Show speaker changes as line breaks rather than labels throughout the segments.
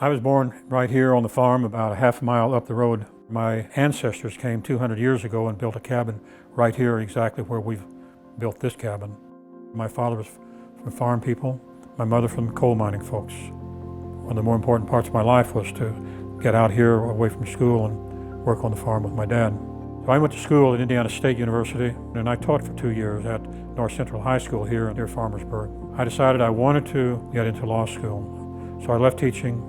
I was born right here on the farm about a half mile up the road. My ancestors came 200 years ago and built a cabin right here exactly where we've built this cabin. My father was from farm people, my mother from coal mining folks. One of the more important parts of my life was to get out here away from school and work on the farm with my dad. So I went to school at Indiana State University, and I taught for 2 years at North Central High School here near Farmersburg. I decided I wanted to get into law school, so I left teaching,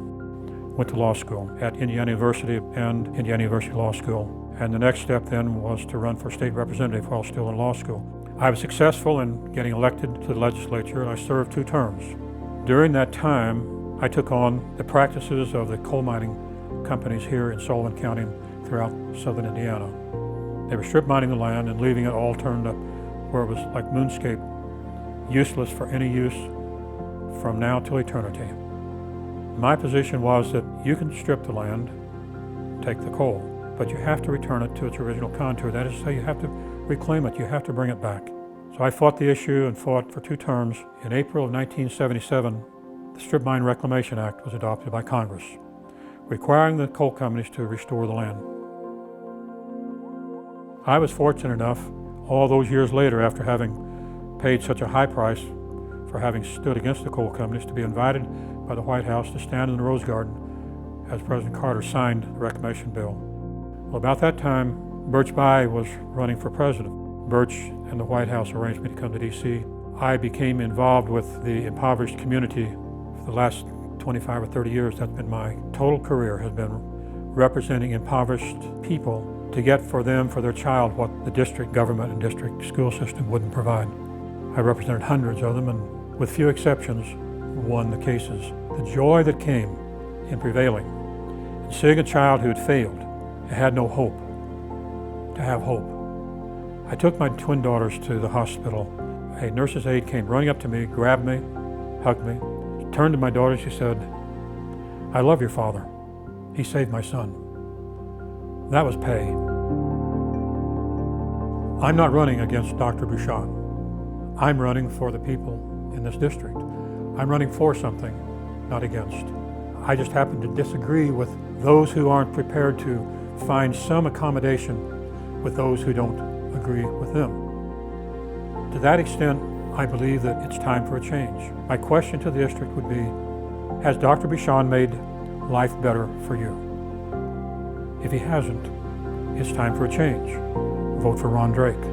went to law school at Indiana University and Indiana University Law School. And the next step then was to run for state representative while still in law school. I was successful in getting elected to the legislature, and I served 2 terms. During that time, I took on the practices of the coal mining companies here in Sullivan County and throughout southern Indiana. They were strip mining the land and leaving it all turned up where it was like moonscape, useless for any use from now till eternity. My position was that you can strip the land, take the coal, but you have to return it to its original contour. That is to say, you have to reclaim it, you have to bring it back. So I fought the issue and fought for 2 terms. In April of 1977, the Strip Mine Reclamation Act was adopted by Congress, requiring the coal companies to restore the land. I was fortunate enough, all those years later, after having paid such a high price for having stood against the coal companies, to be invited by the White House to stand in the Rose Garden as President Carter signed the reclamation bill. Well, about that time, Birch Bayh was running for president. Birch and the White House arranged me to come to D.C. I became involved with the impoverished community for the last 25 or 30 years. That's been my total career, has been representing impoverished people to get for them, for their child, what the district government and district school system wouldn't provide. I represented hundreds of them, and with few exceptions, won the cases. The joy that came in prevailing, in seeing a child who had failed, had no hope, to have hope. I took my twin daughters to the hospital. A nurse's aide came running up to me, grabbed me, hugged me, turned to my daughter, she said, "I love your father. He saved my son." That was pay. I'm not running against Dr. Bucshon. I'm running for the people in this district. I'm running for something, not against. I just happen to disagree with those who aren't prepared to find some accommodation with those who don't agree with them. To that extent, I believe that it's time for a change. My question to the district would be, has Dr. Bucshon made life better for you? If he hasn't, it's time for a change. Vote for Ron Drake.